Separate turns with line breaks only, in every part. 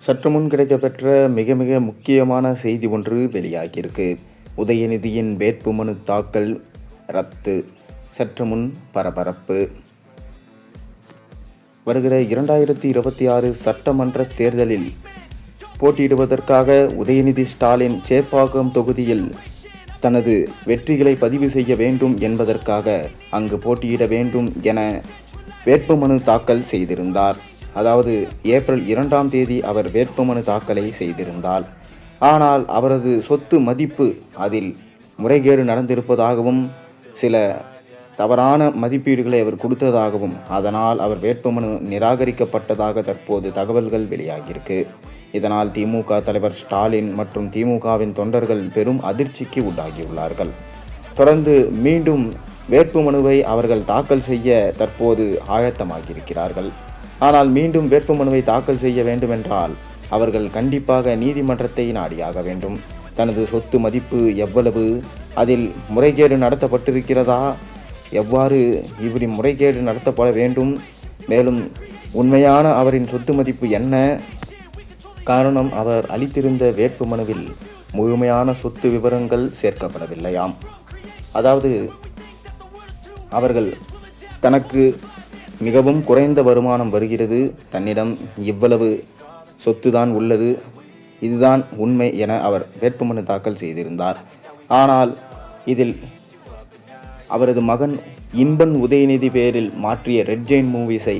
சற்று முன் கிடைக்கப்பெற்ற மிக மிக முக்கியமான செய்தி ஒன்று வெளியாகியிருக்கு. உதயநிதியின் வேட்புமனு தாக்கல் ரத்து. சற்று முன் பரபரப்பு. வருகிற 2026 சட்டமன்ற தேர்தலில் போட்டியிடுவதற்காக உதயநிதி ஸ்டாலின் சேப்பாக்கம் தொகுதியில் தனது வெற்றிகளை பதிவு செய்ய வேண்டும் என்பதற்காக அங்கு போட்டியிட வேண்டும் என வேட்புமனு தாக்கல் செய்திருந்தார். அதாவது ஏப்ரல் 2ஆம் தேதி அவர் வேட்புமனு தாக்கலை செய்திருந்தார். ஆனால் அவரது சொத்து மதிப்பு அதில் முறைகேடு நடந்திருப்பதாகவும் சில தவறான மதிப்பீடுகளை அவர் கொடுத்ததாகவும் அதனால் அவர் வேட்புமனு நிராகரிக்கப்பட்டதாக தற்போது தகவல்கள் வெளியாகியிருக்கு. இதனால் திமுக தலைவர் ஸ்டாலின் மற்றும் திமுகவின் தொண்டர்கள் பெரும் அதிர்ச்சிக்கு உள்ளாகியுள்ளார்கள். தொடர்ந்து மீண்டும் வேட்புமனுவை அவர்கள் தாக்கல் செய்ய தற்போது ஆயத்தமாகியிருக்கிறார்கள். ஆனால் மீண்டும் வேட்புமனுவை தாக்கல் செய்ய வேண்டுமென்றால் அவர்கள் கண்டிப்பாக நீதிமன்றத்தை நாடியாக வேண்டும். தனது சொத்து மதிப்பு எவ்வளவு, அதில் முறைகேடு நடத்தப்பட்டிருக்கிறதா, எவ்வாறு இப்படி முறைகேடு நடத்தப்பட வேண்டும், மேலும் உண்மையான அவரின் சொத்து மதிப்பு என்ன, காரணம் அவர் அளித்திருந்த வேட்புமனுவில் முழுமையான சொத்து விவரங்கள் சேர்க்கப்படவில்லையாம். அதாவது அவர்கள் தனக்கு மிகவும் குறைந்த வருமானம் வருகிறது, தன்னிடம் இவ்வளவு சொத்துதான் உள்ளது, இதுதான் உண்மை என அவர் வேட்புமனு தாக்கல் செய்திருந்தார். ஆனால் இதில் அவரது மகன் இன்பன் உதயநிதி பேரில் மாற்றிய ரெட் ஜெயின் மூவிஸை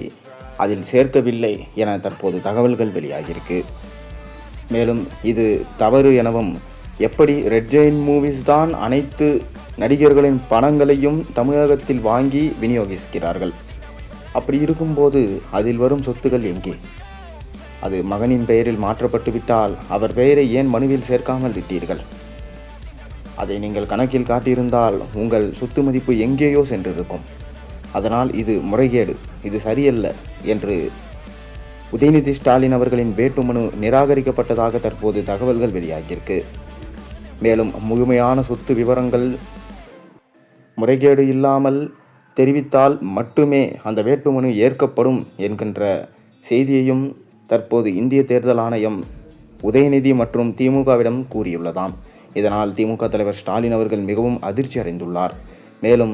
அதில் சேர்க்கவில்லை என தற்போது தகவல்கள் வெளியாகியிருக்கு. மேலும் இது தவறு எனவும், எப்படி ரெட் ஜெயின் மூவிஸ் தான் அனைத்து நடிகர்களின் பணங்களையும் தமிழகத்தில் வாங்கி விநியோகிக்கிறார்கள், அப்படி இருக்கும்போது அதில் வரும் சொத்துக்கள் எங்கே? அது மகனின் பெயரில் மாற்றப்பட்டு விட்டால் அவர் பெயரை ஏன் மனுவில் சேர்க்காமல் விட்டீர்கள்? அதை நீங்கள் கணக்கில் காட்டியிருந்தால் உங்கள் சொத்து மதிப்பு எங்கேயோ சென்றிருக்கும். அதனால் இது முறைகேடு, இது சரியல்ல என்று உதயநிதி ஸ்டாலின் அவர்களின் வேட்புமனு நிராகரிக்கப்பட்டதாக தற்போது தகவல்கள் வெளியாகியிருக்கு. மேலும் முழுமையான சொத்து விவரங்கள் முறைகேடு இல்லாமல் தெரிவித்தால் மட்டுமே அந்த வேட்புமனு ஏற்கப்படும் என்கின்ற செய்தியையும் தற்போது இந்திய தேர்தல் ஆணையம் உதயநிதி மற்றும் திமுகவிடம் கூறியுள்ளதாம். இதனால் திமுக தலைவர் ஸ்டாலின் அவர்கள் மிகவும் அதிர்ச்சி அடைந்துள்ளார். மேலும்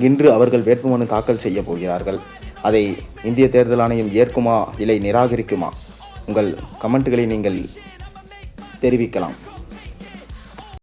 இன்று அவர்கள் வேட்புமனு தாக்கல் செய்ய போகிறார்கள். அதை இந்திய தேர்தல் ஆணையம் ஏற்குமா இல்லை நிராகரிக்குமா? உங்கள் கமெண்ட்டுகளை நீங்கள் தெரிவிக்கலாம்.